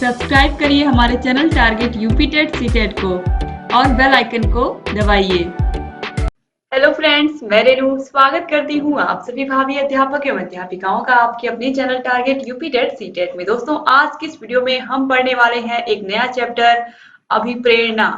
Subscribe करिए हमारे channel target UP TET CTET को और बेल आइकन को दबाइए। हेलो फ्रेंड्स, मैं रेनू स्वागत करती हूँ आप सभी भावी अध्यापक एवं अध्यापिकाओं का आपके अपने channel target UP TET CTET में। दोस्तों, आज की इस वीडियो में हम पढ़ने वाले हैं एक नया चैप्टर, अभिप्रेरणा।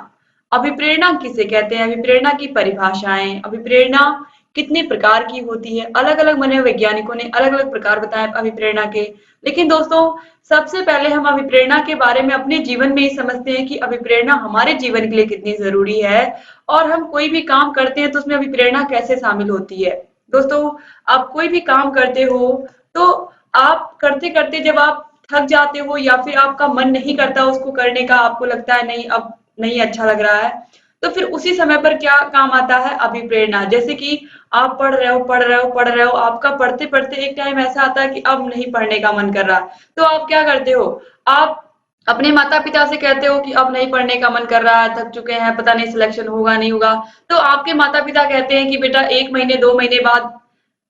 अभिप्रेरणा किसे कहते हैं, अभिप्रेरणा की परिभाषाएं, अभिप्रेरणा कितने प्रकार की होती है। अलग अलग मनोवैज्ञानिकों ने अलग अलग प्रकार बताए अभिप्रेरणा के। लेकिन दोस्तों, सबसे पहले हम अभिप्रेरणा के बारे में अपने जीवन में ही समझते हैं कि अभिप्रेरणा हमारे जीवन के लिए कितनी जरूरी है और हम कोई भी काम करते हैं तो उसमें अभिप्रेरणा कैसे शामिल होती है। दोस्तों, आप कोई भी काम करते हो तो आप करते करते जब आप थक जाते हो या फिर आपका मन नहीं करता उसको करने का, आपको लगता है नहीं अब नहीं अच्छा लग रहा है, तो फिर उसी समय पर क्या काम आता है, अभिप्रेरणा। जैसे कि आप पढ़ रहे हो, आपका पढ़ते पढ़ते एक टाइम ऐसा आता है कि अब नहीं पढ़ने का मन कर रहा, तो आप क्या करते हो, आप अपने माता पिता से कहते हो कि अब नहीं पढ़ने का मन कर रहा है, थक चुके हैं, पता नहीं सिलेक्शन होगा नहीं होगा। तो आपके माता पिता कहते हैं कि बेटा 1 महीने 2 महीने बाद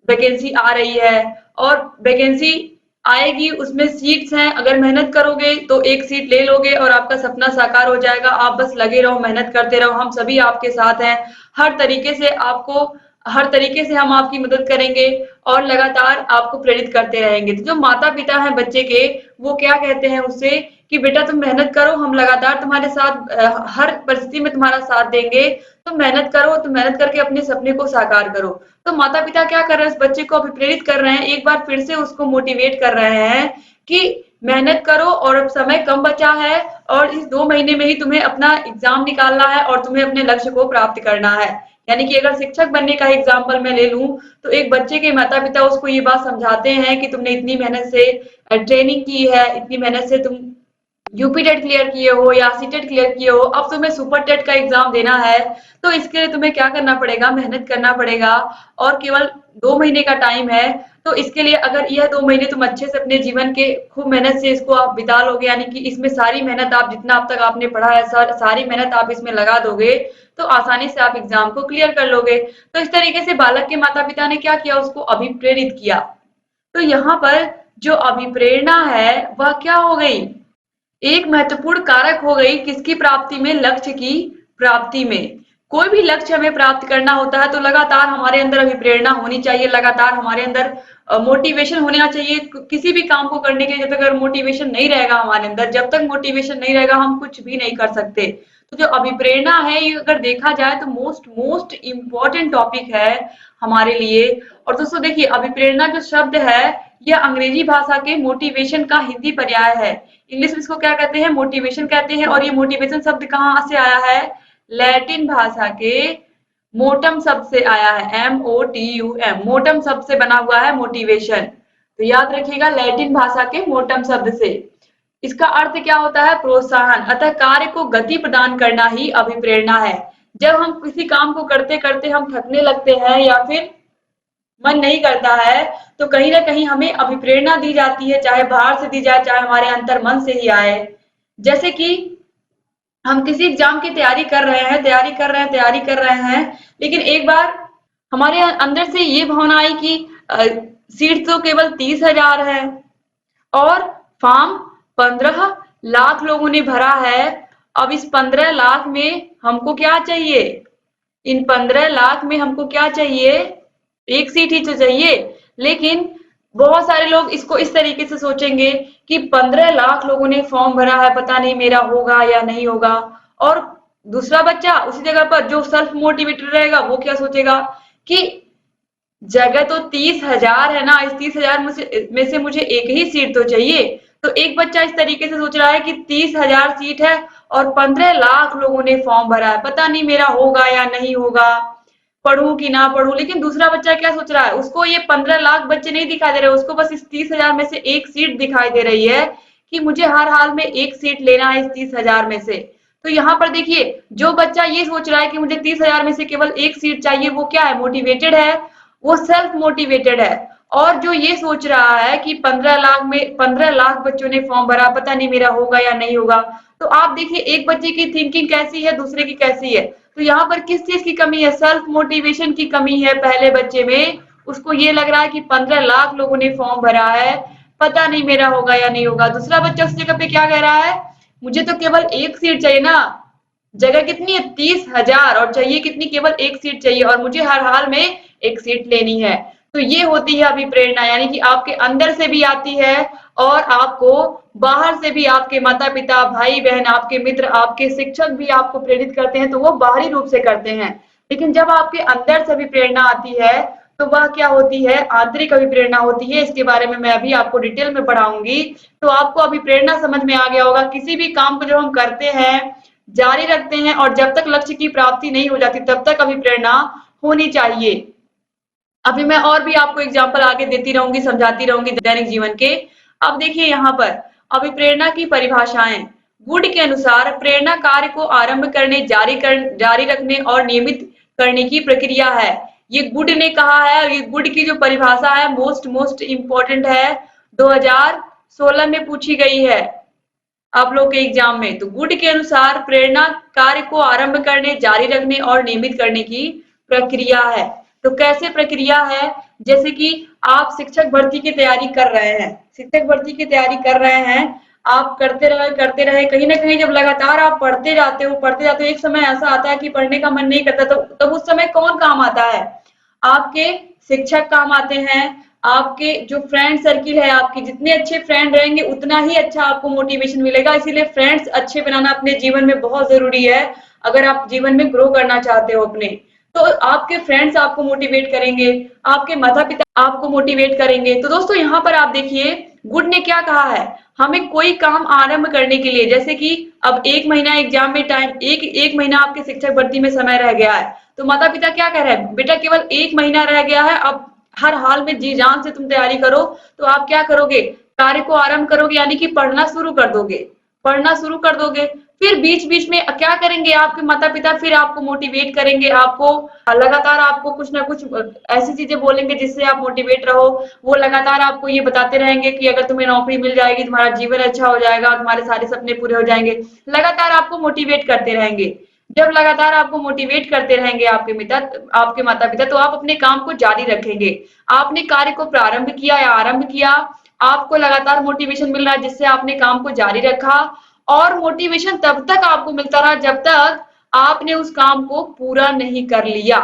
वैकेंसी आ रही है और वैकेंसी आएगी, उसमें सीट्स हैं, अगर मेहनत करोगे तो एक सीट ले लोगे और आपका सपना साकार हो जाएगा। आप बस लगे रहो, मेहनत करते रहो, हम सभी आपके साथ हैं, हर तरीके से हम आपकी मदद करेंगे और लगातार आपको प्रेरित करते रहेंगे। तो जो माता पिता हैं बच्चे के, वो क्या कहते हैं उससे कि बेटा तुम मेहनत करो, हम लगातार तुम्हारे साथ हर परिस्थिति में तुम्हारा साथ देंगे, तुम मेहनत करो, तुम मेहनत करके अपने सपने को साकार करो। तो माता पिता क्या कर रहे हैं, उस बच्चे को अभिप्रेरित कर रहे हैं, एक बार फिर से उसको मोटिवेट कर रहे हैं कि मेहनत करो और अब समय कम बचा है और इस 2 महीने में ही तुम्हें अपना एग्जाम निकालना है और तुम्हें अपने लक्ष्य को प्राप्त करना है। यानी कि अगर शिक्षक बनने का एग्जाम्पल मैं ले लूं तो एक बच्चे के माता पिता उसको ये बात समझाते हैं कि तुमने इतनी मेहनत से ट्रेनिंग की है, इतनी मेहनत से तुम यूपी टेट क्लियर किए हो या सीटेट क्लियर किए हो, अब तुम्हें सुपर टेट का एग्जाम देना है, तो इसके लिए तुम्हें क्या करना पड़ेगा, मेहनत करना पड़ेगा और केवल 2 महीने का टाइम है। तो इसके लिए अगर यह 2 महीने तुम अच्छे से अपने जीवन के खूब मेहनत से इसको आप बिता लोगे, यानी कि इसमें सारी मेहनत आप जितना अब तक आपने पढ़ा है सारी मेहनत आप इसमें लगा दोगे, तो आसानी से आप एग्जाम को क्लियर कर लोगे। तो इस तरीके से बालक के माता पिता ने क्या किया, उसको अभिप्रेरित किया। तो यहाँ पर जो अभिप्रेरणा है वह क्या हो गई, एक महत्वपूर्ण कारक हो गई किसकी प्राप्ति में, लक्ष्य की प्राप्ति में। कोई भी लक्ष्य हमें प्राप्त करना होता है तो लगातार हमारे अंदर अभिप्रेरणा होनी चाहिए, लगातार हमारे अंदर मोटिवेशन होना चाहिए किसी भी काम को करने के लिए। जब तक अगर मोटिवेशन नहीं रहेगा हमारे अंदर, जब तक मोटिवेशन नहीं रहेगा हम कुछ भी नहीं कर सकते। तो जो अभिप्रेरणा है ये अगर देखा जाए तो मोस्ट इम्पोर्टेंट टॉपिक है हमारे लिए। और दोस्तों देखिए, अभिप्रेरणा जो शब्द है यह अंग्रेजी भाषा के मोटिवेशन का हिंदी पर्याय है। इंग्लिश में इसको क्या कहते हैं, मोटिवेशन कहते हैं। और ये मोटिवेशन शब्द कहाँ से आया है, लैटिन भाषा के मोटम शब्द से आया है, MOTUM, मोटम शब्द से बना हुआ है मोटिवेशन। तो याद रखिएगा, लैटिन भाषा के मोटम शब्द से। इसका अर्थ क्या होता है, प्रोत्साहन। अतः कार्य को गति प्रदान करना ही अभिप्रेरणा है। जब हम किसी काम को करते करते हम थकने लगते हैं या फिर मन नहीं करता है तो कहीं ना कहीं हमें अभिप्रेरणा दी जाती है, चाहे बाहर से दी जाए चाहे हमारे अंतर मन से ही आए। जैसे कि हम किसी एग्जाम की तैयारी कर रहे हैं, लेकिन एक बार हमारे अंदर से ये भावना आई कि सीट तो केवल 30,000 है और फॉर्म 15 लाख लोगों ने भरा है। अब इस 15 लाख में हमको क्या चाहिए, इन 15 लाख में हमको क्या चाहिए, एक सीट ही तो चाहिए। लेकिन बहुत सारे लोग इसको इस तरीके से सोचेंगे कि 15 लाख लोगों ने फॉर्म भरा है, पता नहीं मेरा होगा या नहीं होगा। और दूसरा बच्चा उसी जगह पर जो सेल्फ मोटिवेटेड रहेगा वो क्या सोचेगा कि जगह तो 30,000 है ना, इस 30,000 में से मुझे एक ही सीट तो चाहिए। तो एक बच्चा इस तरीके से सोच रहा है कि 30,000 सीट है और 15 लाख लोगों ने फॉर्म भरा है, पता नहीं मेरा होगा या नहीं होगा, पढ़ूं कि ना पढ़ूं। लेकिन दूसरा बच्चा क्या सोच रहा है, उसको ये 15 लाख बच्चे नहीं दिखाई दे रहे, उसको बस इस 30,000 में से एक सीट दिखाई दे रही है कि मुझे हर हाल में एक सीट लेना है इस 30,000 में से। तो यहाँ पर देखिए, जो बच्चा ये सोच रहा है कि मुझे 30,000 में से केवल एक सीट चाहिए, वो क्या है, मोटिवेटेड है, वो सेल्फ मोटिवेटेड है। और जो ये सोच रहा है कि 15 लाख बच्चों ने फॉर्म भरा, पता नहीं मेरा होगा या नहीं होगा, तो आप देखिए एक बच्चे की थिंकिंग कैसी है, दूसरे की कैसी है। तो यहाँ पर किस चीज की कमी है, सेल्फ मोटिवेशन की कमी है। पहले बच्चे में उसको ये लग रहा है कि 15 लाख लोगों ने फॉर्म भरा है, पता नहीं मेरा होगा या नहीं होगा। दूसरा बच्चा उस जगह पे क्या कह रहा है, मुझे तो केवल एक सीट चाहिए ना, जगह कितनी है 30,000 और चाहिए कितनी, केवल एक सीट चाहिए और मुझे हर हाल में एक सीट लेनी है। तो ये होती है अभिप्रेरणा, यानी कि आपके अंदर से भी आती है और आपको बाहर से भी आपके माता पिता, भाई बहन, आपके मित्र, आपके शिक्षक भी आपको प्रेरित करते हैं, तो वो बाहरी रूप से करते हैं। लेकिन जब आपके अंदर से भी प्रेरणा आती है तो वह क्या होती है, आंतरिक अभिप्रेरणा होती है। इसके बारे में मैं अभी आपको डिटेल में पढ़ाऊंगी। तो आपको अभिप्रेरणा समझ में आ गया होगा, किसी भी काम को जब हम करते हैं, जारी रखते हैं और जब तक लक्ष्य की प्राप्ति नहीं हो जाती तब तक अभिप्रेरणा होनी चाहिए। अभी मैं और भी आपको एग्जाम्पल आगे देती रहूंगी, समझाती रहूंगी दैनिक जीवन के। अब देखिए यहाँ पर अभिप्रेरणा की परिभाषाएं। गुड के अनुसार प्रेरणा कार्य को आरंभ करने, जारी रखने और नियमित करने की प्रक्रिया है। ये गुड ने कहा है, ये गुड की जो परिभाषा है मोस्ट मोस्ट इम्पोर्टेंट है, 2016 में पूछी गई है आप लोग के एग्जाम में। तो गुड के अनुसार प्रेरणा कार्य को आरंभ करने, जारी रखने और नियमित करने की प्रक्रिया है। तो कैसे प्रक्रिया है, जैसे कि आप शिक्षक भर्ती की तैयारी कर रहे हैं, शिक्षक भर्ती की तैयारी कर रहे हैं, आप करते रहे, कहीं ना कहीं जब लगातार आप पढ़ते जाते हो, एक समय ऐसा आता है कि पढ़ने का मन नहीं करता, तो तब उस समय कौन काम आता है, आपके शिक्षक काम आते हैं। आपके जो फ्रेंड सर्किल है, आपके जितने अच्छे फ्रेंड रहेंगे उतना ही अच्छा आपको मोटिवेशन मिलेगा। इसीलिए फ्रेंड्स अच्छे बनाना अपने जीवन में बहुत जरूरी है। अगर आप जीवन में ग्रो करना चाहते हो अपने, तो आपके फ्रेंड्स आपको मोटिवेट करेंगे, आपके माता पिता आपको मोटिवेट करेंगे। तो दोस्तों यहाँ पर आप देखिए गुड ने क्या कहा है, हमें कोई काम आरंभ करने के लिए, जैसे कि अब एक महीना एग्जाम में टाइम, एक महीना आपके शिक्षक भर्ती में समय रह गया है, तो माता पिता क्या कह रहे हैं, बेटा केवल एक महीना रह गया है, अब हर हाल में जी जान से तुम तैयारी करो। तो आप क्या करोगे, कार्य को आरंभ करोगे, यानी कि पढ़ना शुरू कर दोगे, पढ़ना शुरू कर दोगे। फिर बीच बीच में क्या करेंगे आपके माता पिता, फिर आपको मोटिवेट करेंगे, आपको लगातार आपको कुछ ना कुछ ऐसी चीजें बोलेंगे जिससे आप मोटिवेट रहो। वो लगातार आपको ये बताते रहेंगे कि अगर तुम्हें नौकरी मिल जाएगी, तुम्हारा जीवन अच्छा हो जाएगा, तुम्हारे सारे सपने पूरे हो जाएंगे। लगातार आपको मोटिवेट करते रहेंगे। जब लगातार आपको मोटिवेट करते रहेंगे आपके माता पिता, तो आप अपने काम को जारी रखेंगे। आपने कार्य को प्रारंभ किया या आरंभ किया, आपको लगातार मोटिवेशन मिल रहा है जिससे आपने काम को जारी रखा, और मोटिवेशन तब तक आपको मिलता रहा जब तक आपने उस काम को पूरा नहीं कर लिया।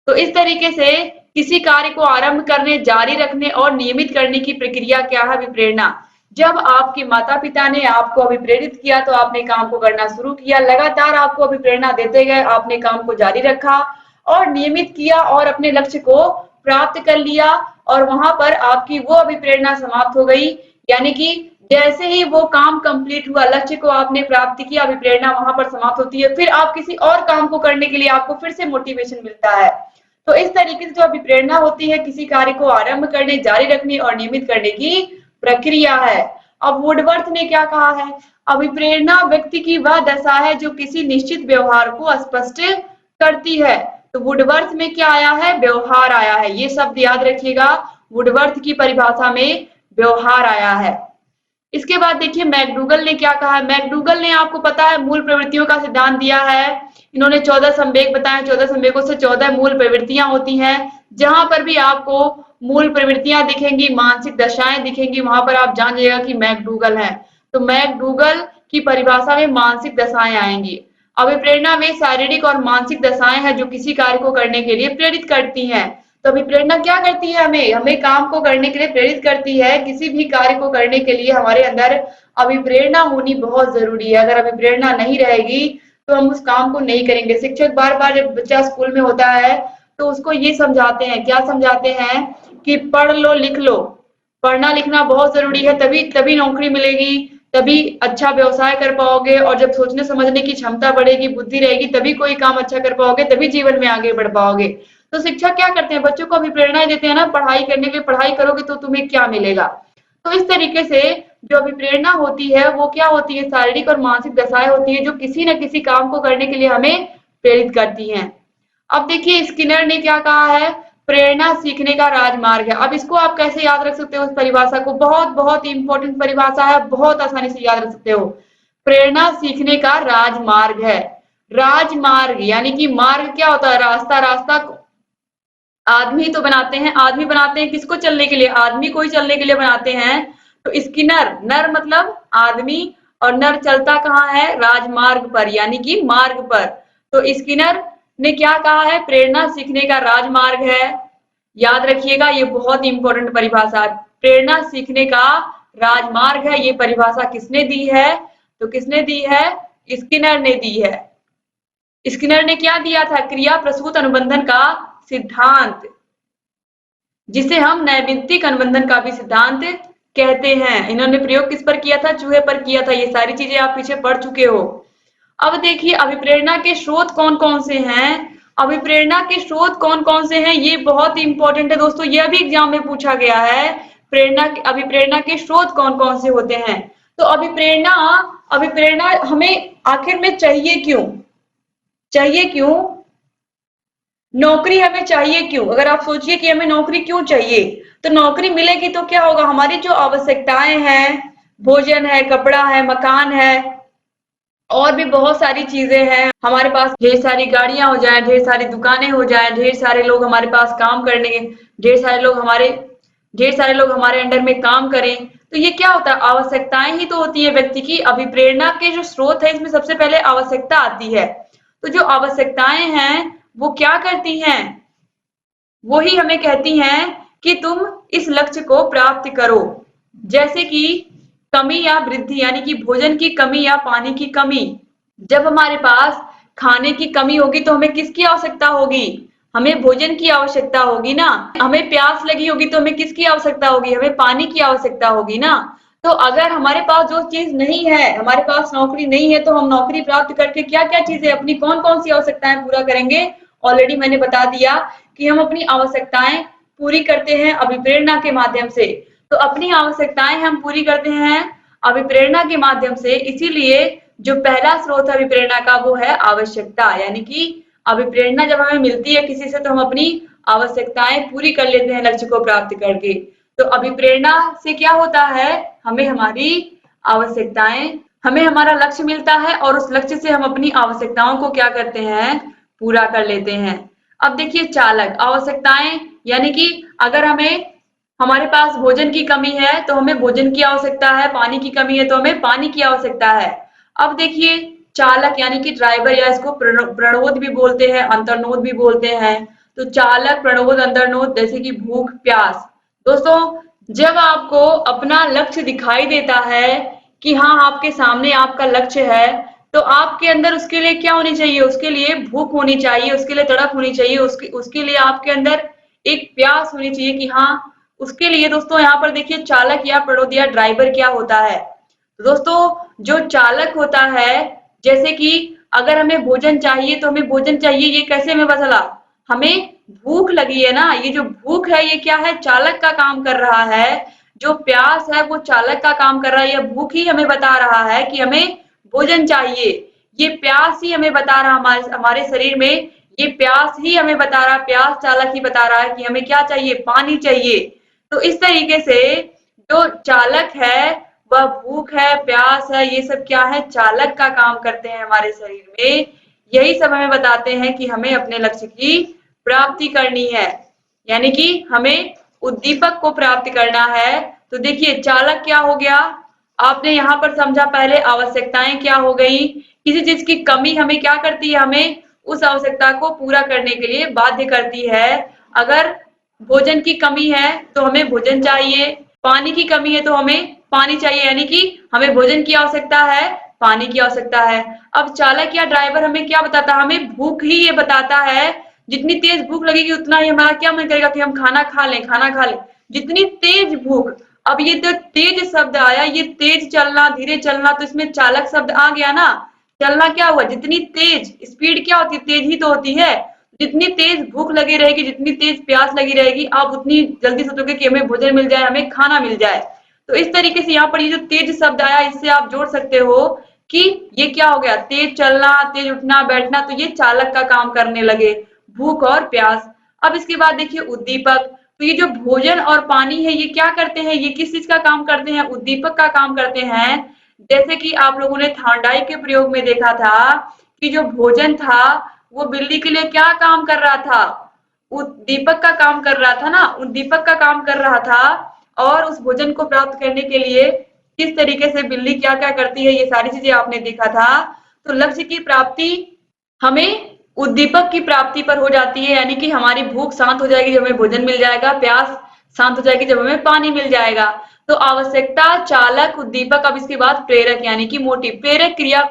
तो इस तरीके से किसी कार्य को आरंभ करने, जारी रखने और नियमित करने की प्रक्रिया क्या है, विप्रेरणा। जब आपके माता पिता ने आपको अभिप्रेरित किया तो आपने काम को करना शुरू किया, लगातार आपको अभिप्रेरणा देते गए, आपने काम को जारी रखा और नियमित किया और अपने लक्ष्य को प्राप्त कर लिया, और वहां पर आपकी वो अभिप्रेरणा समाप्त हो गई। यानी कि जैसे ही वो काम कंप्लीट हुआ, लक्ष्य को आपने प्राप्त किया, अभिप्रेरणा वहां पर समाप्त होती है, फिर आप किसी और काम को करने के लिए आपको फिर से मोटिवेशन मिलता है। तो इस तरीके से जो अभिप्रेरणा होती है किसी कार्य को आरंभ करने, जारी रखने और नियमित करने की प्रक्रिया है। अब वुडवर्थ ने क्या कहा है, अभिप्रेरणा व्यक्ति की वह दशा है जो किसी निश्चित व्यवहार को स्पष्ट करती है। तो वुडवर्थ में क्या आया है, व्यवहार आया है, ये शब्द याद रखिएगा, वुडवर्थ की परिभाषा में व्यवहार आया है। इसके बाद देखिए मैकडूगल ने क्या कहा है, मैकडूगल ने आपको पता है मूल प्रवृत्तियों का सिद्धांत दिया है। इन्होंने 14 संवेग बताए, 14 संवेगों से 14 मूल प्रवृत्तियां होती हैं। जहां पर भी आपको मूल प्रवृत्तियां दिखेंगी, मानसिक दशाएं दिखेंगी, वहां पर आप जान जाइएगा कि मैकडूगल है। तो मैकडूगल की परिभाषा में मानसिक दशाएं आएंगी। अभिप्रेरणा वे शारीरिक और मानसिक दशाएं हैं जो किसी कार्य को करने के लिए प्रेरित करती हैं। तो अभिप्रेरणा क्या करती है, हमें हमें काम को करने के लिए प्रेरित करती है। किसी भी कार्य को करने के लिए हमारे अंदर अभिप्रेरणा होनी बहुत जरूरी है। अगर अभिप्रेरणा नहीं रहेगी तो हम उस काम को नहीं करेंगे। शिक्षक बार बार जब बच्चा स्कूल में होता है तो उसको ये समझाते हैं, क्या समझाते हैं कि पढ़ लो लिख लो, पढ़ना लिखना बहुत जरूरी है, तभी तभी नौकरी मिलेगी, तभी अच्छा व्यवसाय कर पाओगे, और जब सोचने समझने की क्षमता बढ़ेगी, बुद्धि रहेगी, तभी कोई काम अच्छा कर पाओगे, तभी जीवन में आगे बढ़ पाओगे। तो शिक्षक क्या करते हैं, बच्चों को अभिप्रेरणा देते हैं ना, पढ़ाई करने के लिए, पढ़ाई करोगे तो तुम्हें क्या मिलेगा। तो इस तरीके से जो अभिप्रेरणा होती है वो क्या होती है, शारीरिक और मानसिक दशाएं होती है जो किसी न किसी काम को करने के लिए हमें प्रेरित करती हैं। अब देखिए स्किनर ने क्या कहा है, प्रेरणा सीखने का राजमार्ग है। अब इसको आप कैसे याद रख सकते हो, इस परिभाषा को, बहुत बहुत इंपॉर्टेंट परिभाषा है, बहुत आसानी से याद रख सकते हो। प्रेरणा सीखने का राजमार्ग है। राजमार्ग यानी कि मार्ग क्या होता है, रास्ता, रास्ता आदमी तो बनाते हैं, आदमी बनाते हैं किसको चलने के लिए? आदमी को ही चलने के लिए बनाते हैं। तो स्किनर, नर मतलब आदमी, और नर चलता कहाँ है? राजमार्ग पर, यानी कि मार्ग पर। तो स्किनर ने क्या कहा है? प्रेरणा सीखने का राजमार्ग है। याद रखिएगा, ये बहुत इंपॉर्टेंट परिभाषा है। प्रेरणा सीखने का राजमार्ग है, ये परिभाषा किसने दी है? तो किसने दी है? स्किनर ने दी है। स्किनर ने क्या दिया था? क्रिया प्रसूत अनुबंधन का सिद्धांत, जिसे हम नैमित्तिक अनुबंधन का भी सिद्धांत कहते हैं। इन्होंने प्रयोग किस पर किया था? चूहे पर किया था। ये सारी चीजें आप पीछे पढ़ चुके हो। अब देखिए अभिप्रेरणा के स्रोत कौन कौन से हैं। अभिप्रेरणा के स्रोत कौन कौन से हैं, ये बहुत ही इंपॉर्टेंट है दोस्तों, यह भी एग्जाम में पूछा गया है। अभिप्रेरणा के स्रोत कौन कौन से होते हैं? तो अभिप्रेरणा अभिप्रेरणा हमें आखिर में चाहिए क्यों? चाहिए क्यों? नौकरी हमें चाहिए क्यों? अगर आप सोचिए कि हमें नौकरी क्यों चाहिए, तो नौकरी मिलेगी तो क्या होगा? हमारी जो आवश्यकताएं हैं, भोजन है, कपड़ा है, मकान है, और भी बहुत सारी चीजें हैं, हमारे पास ढेर सारी गाड़ियां हो जाएं, ढेर सारी दुकानें हो जाएं, ढेर सारे लोग हमारे पास काम करने के, ढेर सारे लोग हमारे अंडर में काम करें, तो ये क्या होता है? आवश्यकताएं ही तो होती है व्यक्ति की। अभिप्रेरणा के जो स्रोत है, इसमें सबसे पहले आवश्यकता आती है। तो जो आवश्यकताएं हैं वो क्या करती हैं? वो ही हमें कहती हैं कि तुम इस लक्ष्य को प्राप्त करो। जैसे कि कमी या वृद्धि, यानी कि भोजन की कमी या पानी की कमी। जब हमारे पास खाने की कमी होगी तो हमें किसकी आवश्यकता होगी? हमें भोजन की आवश्यकता होगी ना। हमें प्यास लगी होगी तो हमें किसकी आवश्यकता होगी? हमें पानी की आवश्यकता होगी ना। तो अगर हमारे पास जो चीज नहीं है, हमारे पास नौकरी नहीं है, तो हम नौकरी प्राप्त करके क्या क्या चीजें, अपनी कौन कौन सी आवश्यकताएं पूरा करेंगे? ऑलरेडी मैंने बता दिया कि हम अपनी आवश्यकताएं पूरी करते हैं अभिप्रेरणा के माध्यम से। तो अपनी आवश्यकताएं हम पूरी करते हैं अभिप्रेरणा के माध्यम से। इसीलिए जो पहला स्रोत है अभिप्रेरणा का, वो है आवश्यकता। यानी कि अभिप्रेरणा जब हमें मिलती है किसी से, तो हम अपनी आवश्यकताएं पूरी कर लेते हैं लक्ष्य को प्राप्त करके। तो अभिप्रेरणा से क्या होता है? हमें हमारी आवश्यकताएं, हमें हमारा लक्ष्य मिलता है, और उस लक्ष्य से हम अपनी आवश्यकताओं को क्या करते हैं? पूरा कर लेते हैं। अब देखिए चालक, आवश्यकताएं यानी कि अगर हमारे पास भोजन की कमी है तो हमें भोजन की आवश्यकता है, पानी की कमी है तो हमें पानी की आवश्यकता है। अब देखिए चालक यानी कि ड्राइवर, या इसको प्रणोद भी बोलते हैं, अंतर्नोद भी बोलते हैं। तो चालक, प्रणोद, अंतर्नोद, जैसे कि भूख, प्यास। दोस्तों, जब आपको अपना लक्ष्य दिखाई देता है कि हाँ आपके सामने आपका लक्ष्य है, तो आपके अंदर उसके लिए क्या होनी चाहिए? उसके लिए भूख होनी चाहिए, उसके लिए तड़प होनी चाहिए, उसके लिए आपके अंदर एक प्यास होनी चाहिए कि हाँ उसके लिए। दोस्तों यहाँ पर देखिए चालक या प्रणोद या ड्राइवर क्या होता है। दोस्तों जो चालक होता है, जैसे कि अगर हमें भोजन चाहिए तो हमें भोजन चाहिए, ये कैसे हमें पता चला? हमें भूख लगी है ना। ये जो भूख है ये क्या है? चालक का काम कर रहा है। जो प्यास है वो चालक का काम कर रहा है। ये भूख ही हमें बता रहा है कि हमें भोजन चाहिए। ये प्यास ही हमें बता रहा, हमारे शरीर में ये प्यास ही हमें बता रहा, प्यास चालक ही बता रहा है कि हमें क्या चाहिए? पानी चाहिए। तो इस तरीके से जो चालक है, वह भूख है, प्यास है, ये सब क्या है? चालक का काम करते हैं हमारे शरीर में। यही सब हमें बताते हैं कि हमें अपने लक्ष्य की प्राप्ति करनी है, यानी कि हमें उद्दीपक को प्राप्त करना है। तो देखिए चालक क्या हो गया, आपने यहाँ पर समझा। पहले आवश्यकताएं क्या हो गई? किसी चीज की कमी हमें क्या करती है? हमें उस आवश्यकता को पूरा करने के लिए बाध्य करती है। अगर भोजन की कमी है तो हमें भोजन चाहिए, पानी की कमी है तो हमें पानी चाहिए, यानी कि हमें भोजन की आवश्यकता है, पानी की आवश्यकता है। अब चालक या ड्राइवर हमें क्या बताता है? हमें भूख ही ये बताता है। जितनी तेज भूख लगेगी उतना ही हमारा क्या मन करेगा कि हम खाना खा लें, खाना खा लें। जितनी तेज भूख, अब ये जो तेज शब्द आया, ये तेज चलना, धीरे चलना, तो इसमें चालक शब्द आ गया ना। चलना क्या हुआ? जितनी तेज, स्पीड क्या होती है? तेज ही तो होती है। जितनी तेज भूख लगी रहेगी, जितनी तेज प्यास लगी रहेगी, आप उतनी जल्दी सोचोगे कि हमें भोजन मिल जाए, हमें खाना मिल जाए। तो इस तरीके से यहाँ पर ये जो तेज शब्द आया, इससे आप जोड़ सकते हो कि ये क्या हो गया? तेज चलना, तेज उठना बैठना, तो ये चालक का काम करने लगे, भूख और प्यास। अब इसके बाद देखिए उद्दीपक। तो ये जो भोजन और पानी है, ये क्या करते हैं? ये किस चीज का काम करते हैं? उद्दीपक का काम करते हैं। जैसे कि आप लोगों ने थार्डाई के प्रयोग में देखा था कि जो भोजन था वो बिल्ली के लिए क्या काम कर रहा था? दीपक का काम कर रहा था ना, दीपक का काम कर रहा था, और उस भोजन को प्राप्त करने के लिए किस तरीके से बिल्ली क्या क्या करती है, ये सारी चीजें आपने देखा था। तो लक्ष्य की प्राप्ति हमें उद्दीपक की प्राप्ति पर हो जाती है, यानी कि हमारी भूख शांत हो जाएगी जब हमें भोजन मिल जाएगा, प्यास शांत हो जाएगी जब हमें पानी मिल जाएगा। तो आवश्यकता, चालक, उद्दीपक, अब इसके बाद प्रेरक यानी कि मोटिव। प्रेरक क्रिया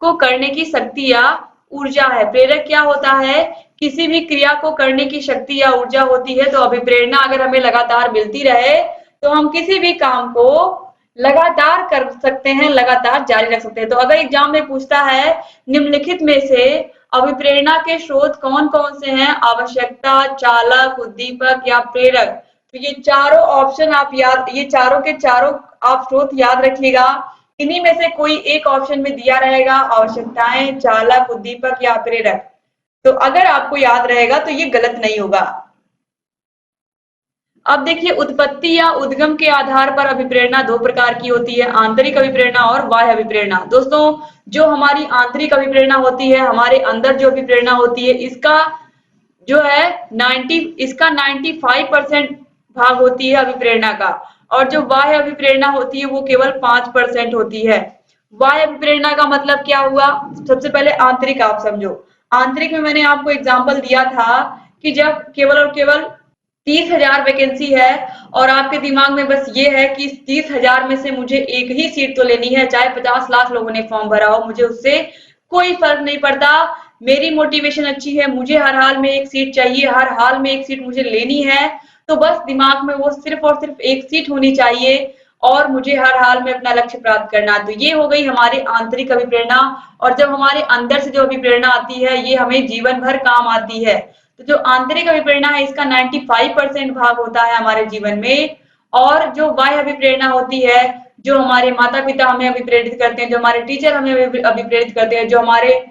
को करने की शक्ति या ऊर्जा है। प्रेरक क्या होता है? किसी भी क्रिया को करने की शक्ति या ऊर्जा होती है। तो अभिप्रेरणा अगर हमें लगातार मिलती रहे तो हम किसी भी काम को लगातार कर सकते हैं, लगातार जारी रख सकते हैं। तो अगर एग्जाम में पूछता है निम्नलिखित में से अभिप्रेरणा के स्रोत कौन कौन से हैं, आवश्यकता, चालक, उद्दीपक या प्रेरक, तो ये चारों ऑप्शन आप याद, ये चारों के चारों आप स्रोत याद रखिएगा। इन्हीं में से कोई एक ऑप्शन में दिया रहेगा, आवश्यकताएं, चालक, उद्दीपक या प्रेरक। तो अगर आपको याद रहेगा तो ये गलत नहीं होगा। अब देखिए, उत्पत्ति या उद्गम के आधार पर अभिप्रेरणा दो प्रकार की होती है, आंतरिक अभिप्रेरणा और बाह्य अभिप्रेरणा। दोस्तों, जो हमारी आंतरिक अभिप्रेरणा होती है, हमारे अंदर जो अभिप्रेरणा होती है, इसका जो है 95% भाग होती है अभिप्रेरणा का, और जो बाह्य अभिप्रेरणा होती है वो केवल 5% होती है। बाह्य अभिप्रेरणा का मतलब क्या हुआ? सबसे पहले आंतरिक आप समझो। आंतरिक में मैंने आपको एग्जाम्पल दिया था कि जब केवल और केवल 30,000 वैकेंसी है और आपके दिमाग में बस ये है कि 30,000 में से मुझे एक ही सीट तो लेनी है, चाहे 50 लाख लोगों ने फॉर्म भरा हो, मुझे उससे कोई फर्क नहीं पड़ता, मेरी मोटिवेशन अच्छी है, मुझे हर हाल में एक सीट चाहिए, हर हाल में एक सीट मुझे लेनी है। तो बस दिमाग में वो सिर्फ और सिर्फ एक सीट होनी चाहिए और मुझे हर हाल में अपना लक्ष्य प्राप्त करना। तो ये हो गई हमारी आंतरिक अभिप्रेरणा। और जब हमारे अंदर से जो अभिप्रेरणा आती है, ये हमें जीवन भर काम आती है। तो जो आंतरिक अभिप्रेरणा है, इसका 95% भाग होता है हमारे जीवन में। और जो बाह्य अभिप्रेरणा होती है, जो हमारे माता पिता हमें अभिप्रेरित करते हैं, जो हमारे टीचर हमें अभिप्रेरित करते हैं, जो हमारे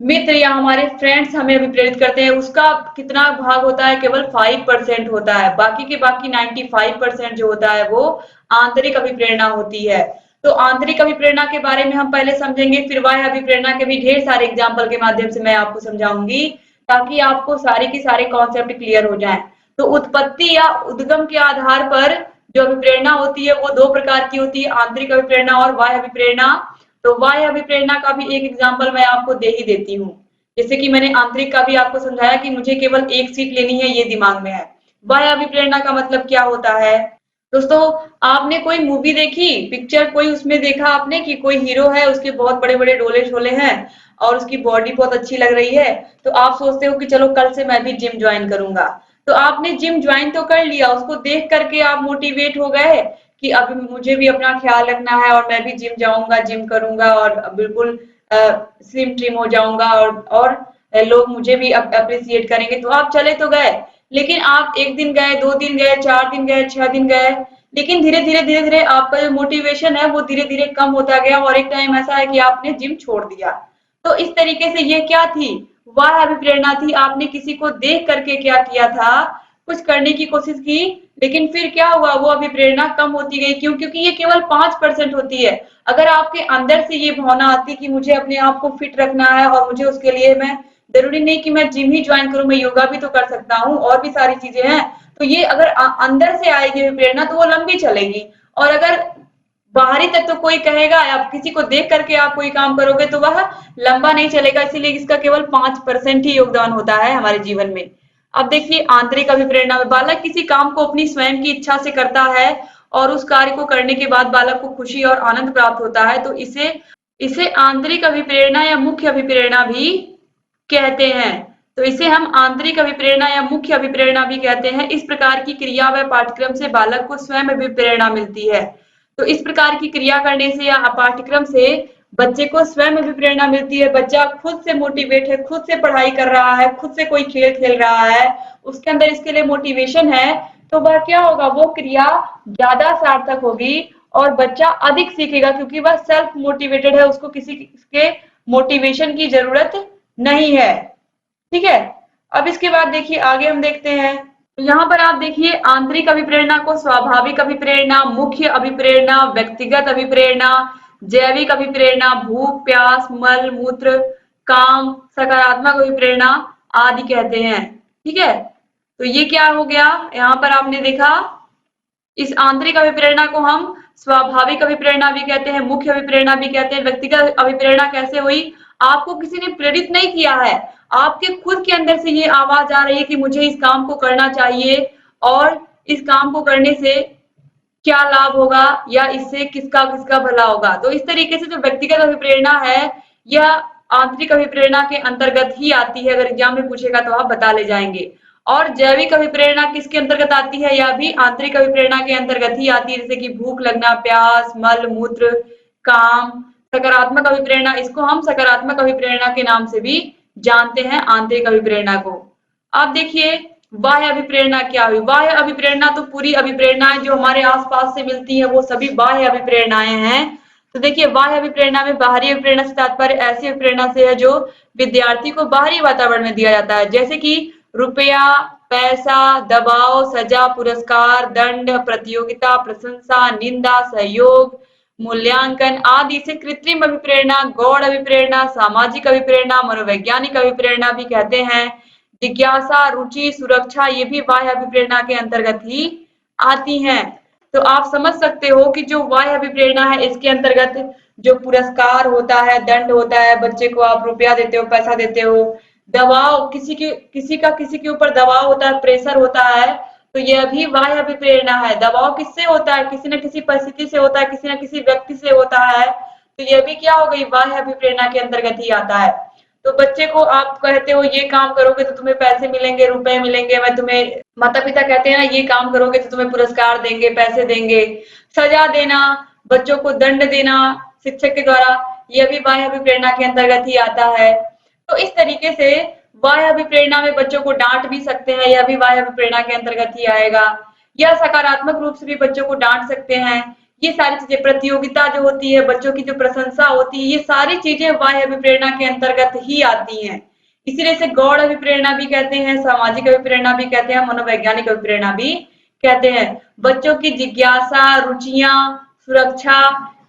मित्र या हमारे फ्रेंड्स हमें अभिप्रेरित करते हैं, उसका कितना भाग होता है? केवल 5% होता है। बाकी के बाकी 95% जो होता है वो आंतरिक अभिप्रेरणा होती है। तो आंतरिक अभिप्रेरणा के बारे में हम पहले समझेंगे, फिर बाह्य अभिप्रेरणा के भी ढेर सारे एग्जाम्पल के माध्यम से मैं आपको समझाऊंगी, ताकि आपको सारे के सारे कॉन्सेप्ट क्लियर हो जाएं। तो उत्पत्ति या उद्गम के आधार पर जो अभिप्रेरणा होती है वो दो प्रकार की होती है, आंतरिक अभिप्रेरणा और बाह्य अभिप्रेरणा। तो बाह्य अभिप्रेरणा का भी एक एग्जाम्पल मैं आपको दे ही देती हूँ। जैसे कि मैंने आंतरिक का भी आपको समझाया कि मुझे केवल एक सीट लेनी है, ये दिमाग में है। बाह्य अभिप्रेरणा का मतलब क्या होता है? दोस्तों, आपने कोई मूवी देखी, पिक्चर कोई उसमें देखा आपने कि कोई हीरो है, उसके बहुत बड़े बड़े डोले शोले हैं और उसकी बॉडी बहुत अच्छी लग रही है, तो आप सोचते हो कि चलो कल से मैं भी जिम ज्वाइन करूंगा। तो आपने जिम ज्वाइन तो कर लिया, उसको देख करके आप मोटिवेट हो गए कि अब मुझे भी अपना ख्याल रखना है और मैं भी जिम जाऊंगा, जिम करूंगा और बिल्कुल स्लिम ट्रिम हो जाऊंगा, और लोग मुझे भी अप्रिसिएट करेंगे। तो आप चले तो गए, लेकिन आप एक दिन गए, 2 दिन गए, 4 दिन गए, 6 दिन गए, लेकिन धीरे धीरे आपका जो मोटिवेशन है वो धीरे धीरे कम होता गया और एक टाइम ऐसा है कि आपने जिम छोड़ दिया। तो इस तरीके से ये क्या थी? वह अभिप्रेरणा थी। आपने किसी को देख करके क्या किया था? कुछ करने की कोशिश की, लेकिन फिर क्या हुआ? वो अभिप्रेरणा कम होती गई। क्यों? क्योंकि ये केवल 5% होती है। अगर आपके अंदर से ये भावना आती कि मुझे अपने आप को फिट रखना है और मुझे उसके लिए, मैं जरूरी नहीं कि मैं जिम ही ज्वाइन करूं, मैं योगा भी तो कर सकता हूँ, और भी सारी चीजें हैं। तो ये अगर अंदर से आएगी प्रेरणा तो वो लंबी चलेगी। और अगर बाहरी तक तो कोई कहेगा, आप किसी को देख करके आप कोई काम करोगे तो वह लंबा नहीं चलेगा। इसीलिए इसका केवल 5% ही योगदान होता है हमारे जीवन में। अब देखिए, आंतरिक अभिप्रेरणा में बालक किसी काम को अपनी स्वयं की इच्छा से करता है और उस कार्य को करने के बाद बालक को खुशी और आनंद प्राप्त होता है, तो इसे इसे आंतरिक अभिप्रेरणा या मुख्य अभिप्रेरणा भी कहते हैं। तो इसे हम आंतरिक अभिप्रेरणा या मुख्य अभिप्रेरणा भी कहते हैं। इस प्रकार की क्रिया व पाठ्यक्रम से बालक को स्वयं अभिप्रेरणा मिलती है। तो इस प्रकार की क्रिया करने से या पाठ्यक्रम से बच्चे को स्वयं अभिप्रेरणा मिलती है। बच्चा खुद से मोटिवेट है, खुद से पढ़ाई कर रहा है, खुद से कोई खेल खेल रहा है, उसके अंदर इसके लिए मोटिवेशन है, तो वह क्या होगा? वो क्रिया ज्यादा सार्थक होगी और बच्चा अधिक सीखेगा, क्योंकि वह सेल्फ मोटिवेटेड है, उसको किसी के मोटिवेशन की जरूरत नहीं है। ठीक है। अब इसके बाद देखिए, आगे हम देखते हैं। यहाँ पर आप देखिए, आंतरिक अभिप्रेरणा को स्वाभाविक अभिप्रेरणा, मुख्य अभिप्रेरणा, व्यक्तिगत अभिप्रेरणा, जैविक अभिप्रेरणा, भूख प्यास, मल मूत्र, काम, सकारात्मक अभिप्रेरणा आदि कहते हैं। ठीक है। तो ये क्या हो गया, यहाँ पर आपने देखा इस आंतरिक अभिप्रेरणा को हम स्वाभाविक अभिप्रेरणा भी कहते हैं, मुख्य अभिप्रेरणा भी कहते हैं। व्यक्तिगत अभिप्रेरणा कैसे हुई, आपको किसी ने प्रेरित नहीं किया है, आपके खुद के अंदर से ये आवाज आ रही है कि मुझे इस काम को करना चाहिए और इस काम को करने से क्या लाभ होगा या इससे किसका किसका भला होगा। तो इस तरीके से जो व्यक्तिगत अभिप्रेरणा है यह आंतरिक अभिप्रेरणा के अंतर्गत ही आती है। अगर एग्जाम में पूछेगा तो आप बता ले जाएंगे। और जैविक अभिप्रेरणा किसके अंतर्गत आती है, यह भी आंतरिक अभिप्रेरणा के अंतर्गत ही आती है, जैसे कि भूख लगना, प्यास, मल मूत्र, काम। सकारात्मक अभिप्रेरणा, इसको हम सकारात्मक अभिप्रेरणा के नाम से भी जानते हैं, आंतरिक अभिप्रेरणा को। आप देखिए बाह्य अभिप्रेरणा क्या हुई। बाह्य अभिप्रेरणा तो पूरी अभिप्रेरणाएं जो हमारे आसपास से मिलती है वो सभी बाह्य अभिप्रेरणाएं हैं। तो देखिए बाह्य अभिप्रेरणा में बाहरी अभिप्रेरणा से तात्पर्य ऐसी अभिप्रेरणा से है जो विद्यार्थी को बाहरी वातावरण में दिया जाता है, जैसे कि रुपया, पैसा, दबाव, सजा, पुरस्कार, दंड, प्रतियोगिता, प्रशंसा, निंदा, सहयोग, मूल्यांकन आदि। से कृत्रिम अभिप्रेरणा, गौड़ अभिप्रेरणा, सामाजिक अभिप्रेरणा, मनोवैज्ञानिक अभिप्रेरणा भी कहते हैं। जिज्ञासा, रुचि, सुरक्षा ये भी बाह्य अभिप्रेरणा के अंतर्गत ही आती हैं। तो आप समझ सकते हो कि जो बाह्य अभिप्रेरणा है इसके अंतर्गत जो पुरस्कार होता है, दंड होता है, बच्चे को आप रुपया देते हो, पैसा देते हो, दबाव, किसी के ऊपर दबाव होता है, प्रेशर होता है, तो यह भी बाह्य अभिप्रेरणा है। दबाव किससे होता है, किसी न किसी परिस्थिति से होता है, किसी न किसी व्यक्ति से होता है, तो यह भी क्या हो गई, बाह्य अभिप्रेरणा के अंतर्गत ही आता है। तो बच्चे को आप कहते हो ये काम करोगे तो तुम्हें पैसे मिलेंगे, रुपए मिलेंगे, मैं तुम्हें, माता पिता कहते हैं ना ये काम करोगे तो तुम्हें पुरस्कार देंगे, पैसे देंगे। सजा देना, बच्चों को दंड देना शिक्षक के द्वारा, यह भी बाह्य अभिप्रेरणा के अंतर्गत ही आता है। तो इस तरीके से बाह्य अभिप्रेरणा में बच्चों को डांट भी सकते हैं, यह भी बाह्य अभिप्रेरणा के अंतर्गत ही आएगा। या सकारात्मक रूप से भी बच्चों को डांट सकते हैं। ये सारी चीजें, प्रतियोगिता जो होती है, बच्चों की जो प्रशंसा होती है, ये सारी चीजें बाह्य अभिप्रेरणा के अंतर्गत ही आती हैं। इसीलिए इसे गौड़ अभिप्रेरणा भी कहते हैं, सामाजिक अभिप्रेरणा भी कहते हैं, मनोवैज्ञानिक अभिप्रेरणा भी कहते हैं। बच्चों की जिज्ञासा, रुचियां, सुरक्षा,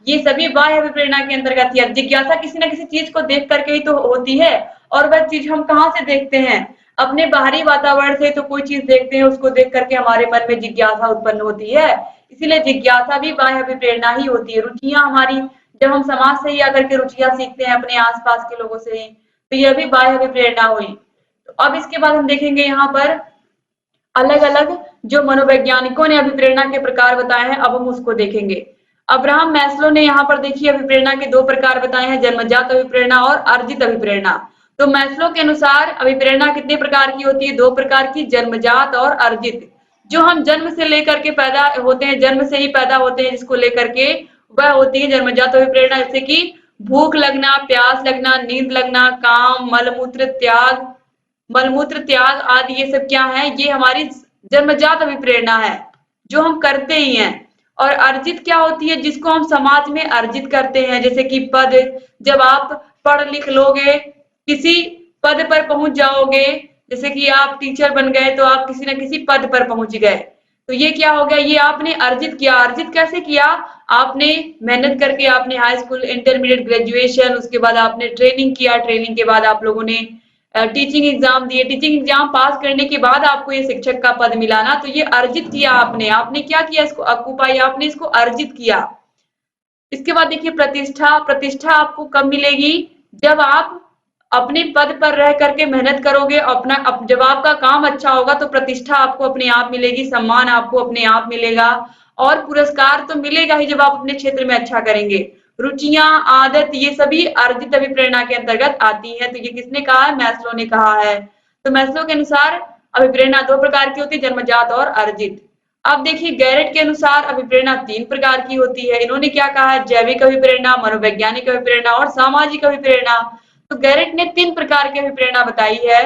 ये सभी बाह्य अभिप्रेरणा के अंतर्गत ही। जिज्ञासा किसी न किसी चीज को देख करके ही तो होती है, और वह चीज हम कहाँ से देखते हैं, अपने बाहरी वातावरण से तो कोई चीज देखते हैं, उसको देख करके हमारे मन में जिज्ञासा उत्पन्न होती है। इसीलिए जिज्ञासा भी बाह्य अभिप्रेरणा ही होती है। रुचियां हमारी, जब हम समाज से ही आकर के रुचियां सीखते हैं अपने आसपास के लोगों से ही, तो यह भी बाह्य अभिप्रेरणा हुई। तो अब इसके बाद हम देखेंगे यहाँ पर अलग अलग जो मनोवैज्ञानिकों ने अभिप्रेरणा के प्रकार बताए हैं, अब हम उसको देखेंगे। अब्राहम मैस्लो ने यहाँ पर देखिए अभिप्रेरणा के दो प्रकार बताए हैं, जन्मजात अभिप्रेरणा और अर्जित अभिप्रेरणा। तो मैस्लो के अनुसार अभिप्रेरणा कितने प्रकार की होती है, दो प्रकार की, जन्मजात और अर्जित। जो हम जन्म से लेकर के पैदा होते हैं, जन्म से ही पैदा होते हैं जिसको लेकर के, वह होती है जन्मजात अभिप्रेरणा, जैसे कि भूख लगना, प्यास लगना, नींद लगना, काम, मलमूत्र त्याग आदि, ये सब क्या है, ये हमारी जन्मजात अभिप्रेरणा है जो हम करते ही हैं। और अर्जित क्या होती है, जिसको हम समाज में अर्जित करते हैं, जैसे कि पद, जब आप पढ़ लिख लोगे, किसी पद पर पहुंच जाओगे, जैसे कि आप टीचर बन गए तो आप किसी न किसी पद पर पहुंच गए, तो ये क्या हो गया, ये आपने अर्जित किया। अर्जित कैसे किया, आपने मेहनत करके, आपने हाई स्कूल, इंटरमीडिएट, ग्रेजुएशन, उसके बाद आपने ट्रेनिंग किया, ट्रेनिंग के बाद आप लोगों ने टीचिंग एग्जाम दिए, टीचिंग एग्जाम पास करने के बाद आपको ये शिक्षक का पद मिला ना, तो ये अर्जित किया आपने। आपने क्या किया, इसको ऑक्यूपाई, आपने इसको अर्जित किया। इसके बाद देखिए प्रतिष्ठा। प्रतिष्ठा आपको कब मिलेगी, जब आप अपने पद पर रह करके मेहनत करोगे, जब आपका काम अच्छा होगा तो प्रतिष्ठा आपको अपने आप मिलेगी, सम्मान आपको अपने आप मिलेगा, और पुरस्कार तो मिलेगा ही जब आप अपने क्षेत्र में अच्छा करेंगे। रुचियां, आदत, ये सभी अर्जित अभिप्रेरणा के अंतर्गत आती है। तो ये किसने कहा है, मैस्लो ने कहा है। तो मैस्लो के अनुसार अभिप्रेरणा दो प्रकार की होती है, जन्मजात और अर्जित। अब देखिए गैरेट के अनुसार अभिप्रेरणा तीन प्रकार की होती है। इन्होंने क्या कहा है, जैविक अभिप्रेरणा, मनोवैज्ञानिक अभिप्रेरणा और सामाजिक अभिप्रेरणा। तो गैरेट ने तीन प्रकार की अभिप्रेरणा बताई है।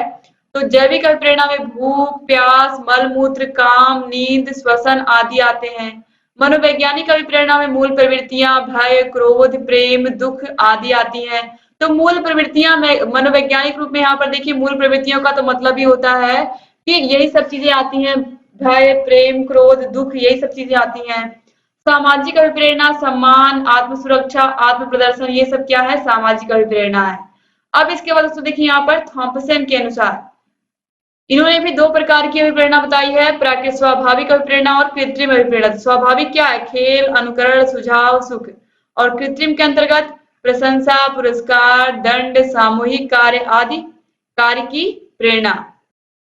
तो जैविक अभिप्रेरणा में भूख, प्यास, मल मूत्र, काम, नींद, श्वसन आदि आते हैं। मनोवैज्ञानिक अभिप्रेरणा में मूल प्रवृत्तियां, भय, क्रोध, प्रेम, दुख आदि आती हैं। तो मूल प्रवृत्तियां में मनोवैज्ञानिक रूप में यहाँ पर देखिए, मूल प्रवृत्तियों का तो मतलब ही होता है कि यही सब चीजें आती हैं, भय, प्रेम, क्रोध, दुख, यही सब चीजें आती हैं। सामाजिक अभिप्रेरणा, सम्मान, आत्म सुरक्षा, आत्म प्रदर्शन, ये सब क्या है, सामाजिक अभिप्रेरणा है। अब इसके बाद दोस्तों देखिए यहाँ पर थॉम्पसन के अनुसार इन्होंने भी दो प्रकार की अभिप्रेरणा बताई है, प्राकृतिक स्वाभाविक अभिप्रेरणा और कृत्रिम अभिप्रेरणा। स्वाभाविक क्या है? खेल, अनुकरण, सुझाव, सुख। और कृत्रिम के अंतर्गत प्रशंसा, पुरस्कार, दंड, सामूहिक कार्य आदि कार्य की प्रेरणा।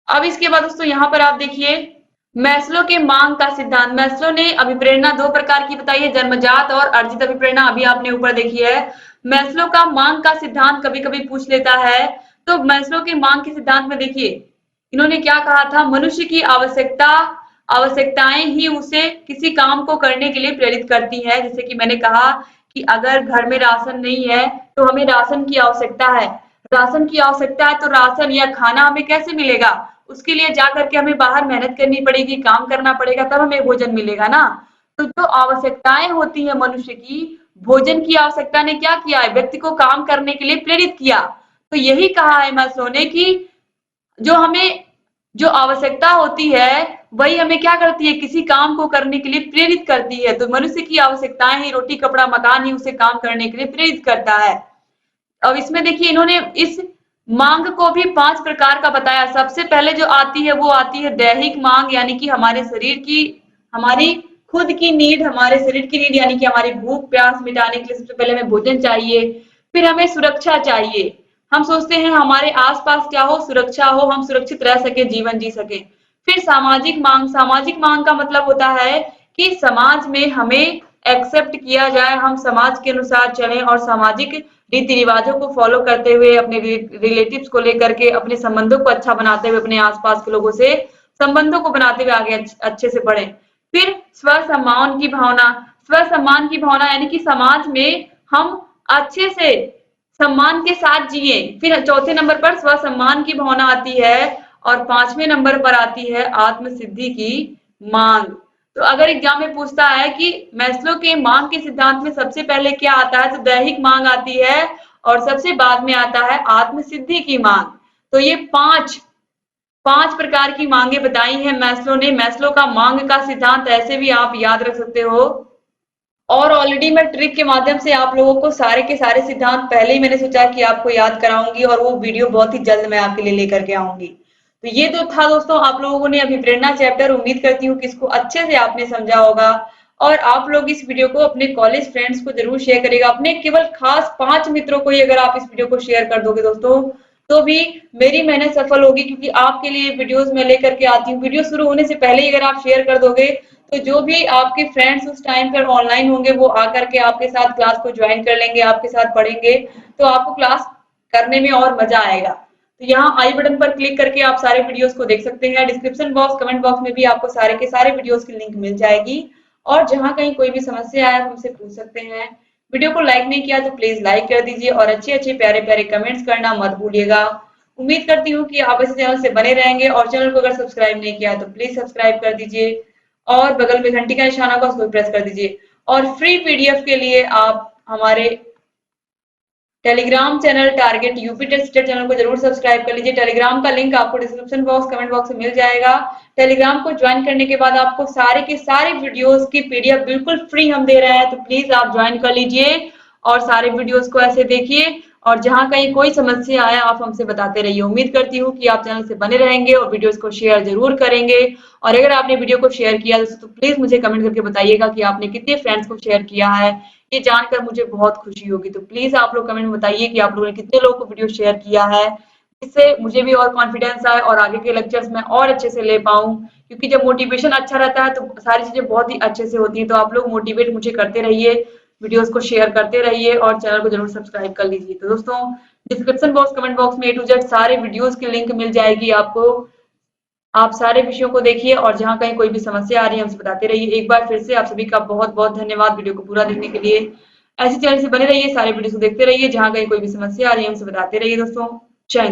अब इसके बाद दोस्तों यहाँ पर आप देखिए मैस्लो के मांग का सिद्धांत। मैस्लो ने अभिप्रेरणा दो प्रकार की बताई है, जन्मजात और अर्जित अभिप्रेरणा। अभी आपने ऊपर देखी है। मैस्लो का मांग का सिद्धांत कभी कभी पूछ लेता है, तो मैस्लो के मांग के सिद्धांत में देखिए इन्होंने क्या कहा था, मनुष्य की आवश्यकताएं ही उसे किसी काम को करने के लिए प्रेरित करती है। जैसे कि मैंने कहा कि अगर घर में राशन नहीं है तो हमें राशन की आवश्यकता है। राशन की आवश्यकता है तो राशन या खाना हमें कैसे मिलेगा? उसके लिए जा करके हमें बाहर मेहनत करनी पड़ेगी, काम करना पड़ेगा, तब हमें भोजन मिलेगा ना। तो जो आवश्यकताएं होती है मनुष्य की, भोजन की आवश्यकता ने क्या किया है? व्यक्ति को काम करने के लिए प्रेरित किया। तो यही कहा है मैस्लो ने कि जो हमें जो आवश्यकता होती है वही हमें क्या करती है? किसी काम को करने के लिए प्रेरित करती है। तो मनुष्य की आवश्यकताएं ही, रोटी कपड़ा मकान ही उसे काम करने के लिए प्रेरित करता है। अब इसमें देखिए इन्होंने इस मांग को भी 5 प्रकार का बताया। सबसे पहले जो आती है वो आती है दैहिक मांग, यानी कि हमारे शरीर की, हमारी खुद की नीड, हमारे शरीर की नीड, यानी कि हमारी भूख प्यास मिटाने के लिए सबसे पहले हमें भोजन चाहिए। फिर हमें सुरक्षा चाहिए। हम सोचते हैं हमारे आसपास क्या हो, सुरक्षा हो, हम सुरक्षित रह सके, जीवन जी सके। फिर सामाजिक मांग। सामाजिक मांग का मतलब होता है कि समाज में हमें एक्सेप्ट किया जाए, हम समाज के अनुसार चलें और सामाजिक रीति रिवाजों को फॉलो करते हुए अपने रिलेटिव्स को लेकर के अपने संबंधों को अच्छा बनाते हुए अपने आसपास के लोगों से संबंधों को बनाते हुए आगे अच्छे से बढ़े। फिर स्व सम्मान की भावना। स्व सम्मान की भावना यानी कि समाज में हम अच्छे से सम्मान के साथ जिए। फिर चौथे नंबर पर स्व सम्मान की भावना आती है और 5वें नंबर पर आती है आत्म सिद्धि की मांग। तो अगर एग्जाम में पूछता है कि मैस्लो के मांग के सिद्धांत में सबसे पहले क्या आता है, तो दैहिक मांग आती है और सबसे बाद में आता है आत्म सिद्धि की मांग। तो ये पांच प्रकार की मांगे बताई हैं मैस्लो ने। मैस्लो का मांग का सिद्धांत ऐसे भी आप याद रख सकते हो। और ऑलरेडी मैं ट्रिक के माध्यम से आप लोगों को सारे के सारे सिद्धांत पहले ही मैंने सोचा कि आपको याद कराऊंगी और वो वीडियो बहुत ही जल्द मैं आपके लिए लेकर के आऊंगी। तो ये तो था दोस्तों आप लोगों ने अभिप्रेरणा चैप्टर। उम्मीद करती हूँ कि इसको अच्छे से आपने समझा होगा और आप लोग इस वीडियो को अपने कॉलेज फ्रेंड्स को जरूर शेयर करेगा। अपने केवल खास 5 मित्रों को ही अगर आप इस वीडियो को शेयर कर दोगे दोस्तों, तो भी मेरी मेहनत सफल होगी, क्योंकि आपके लिए वीडियोस मैं लेकर के आती हूँ। वीडियो शुरू होने से पहले ही अगर आप शेयर कर दोगे तो जो भी आपके फ्रेंड्स उस टाइम पर ऑनलाइन होंगे वो आकर के आपके साथ क्लास को ज्वाइन कर लेंगे, आपके साथ पढ़ेंगे, तो आपको क्लास करने में और मजा आएगा। तो यहाँ आई बटन पर क्लिक करके आप सारे वीडियोस को देख सकते हैं। डिस्क्रिप्शन बॉक्स, कमेंट बॉक्स में भी आपको सारे के सारे वीडियोस की लिंक मिल जाएगी। और जहाँ कहीं कोई भी समस्या आए हमसे पूछ सकते हैं। वीडियो को लाइक नहीं किया तो प्लीज लाइक कर दीजिए और अच्छे अच्छे प्यारे प्यारे कमेंट्स करना मत भूलिएगा। उम्मीद करती हूँ कि आप इस चैनल से बने रहेंगे और चैनल को अगर सब्सक्राइब नहीं किया तो प्लीज सब्सक्राइब कर दीजिए और बगल में घंटी का निशान होगा उसको प्रेस कर दीजिए। और फ्री पीडीएफ के लिए आप हमारे Telegram channel target UP test channel को जरूर सब्सक्राइब कर लीजिए। टेलीग्राम का लिंक आपको डिस्क्रिप्शन बॉक्स, कमेंट बॉक्स में मिल जाएगा। टेलीग्राम को ज्वाइन करने के बाद आपको सारे के सारे वीडियोस की पीडीएफ बिल्कुल फ्री हम दे रहे हैं, तो प्लीज आप ज्वाइन कर लीजिए और सारे वीडियोस को ऐसे देखिए और जहां कहीं कोई समस्या आए आप हमसे बताते रहिए। उम्मीद करती हूँ कि आप चैनल से बने रहेंगे और वीडियोस को शेयर जरूर करेंगे। और अगर आपने वीडियो को शेयर किया तो प्लीज मुझे कमेंट करके बताइएगा कि आपने कितने फ्रेंड्स को शेयर किया है। ये जानकर मुझे बहुत खुशी होगी। तो प्लीज आप लोग कमेंट में बताइए कि आप लोगों ने कितने लोगों को वीडियो शेयर किया है, इससे मुझे भी और कॉन्फिडेंस आए और आगे के लेक्चर्स में और अच्छे से ले पाऊं। क्योंकि जब मोटिवेशन अच्छा रहता है तो सारी चीजें बहुत ही अच्छे से होती हैं। तो आप लोग मोटिवेट मुझे करते रहिए, वीडियोस को शेयर करते रहिए और चैनल को जरूर सब्सक्राइब कर लीजिए। तो दोस्तों डिस्क्रिप्शन बॉक्स, कमेंट बॉक्स में A to Z सारे वीडियोस की लिंक मिल जाएगी आपको। आप सारे विषयों को देखिए और जहां कहीं कोई भी समस्या आ रही है हमसे बताते रहिए। एक बार फिर से आप सभी का बहुत बहुत धन्यवाद वीडियो को पूरा देखने के लिए। ऐसे चैनल से बने रहिए, सारे वीडियो को देखते रहिए, जहां कहीं कोई भी समस्या आ रही है हमसे बताते रहिए दोस्तों। जय हिंद।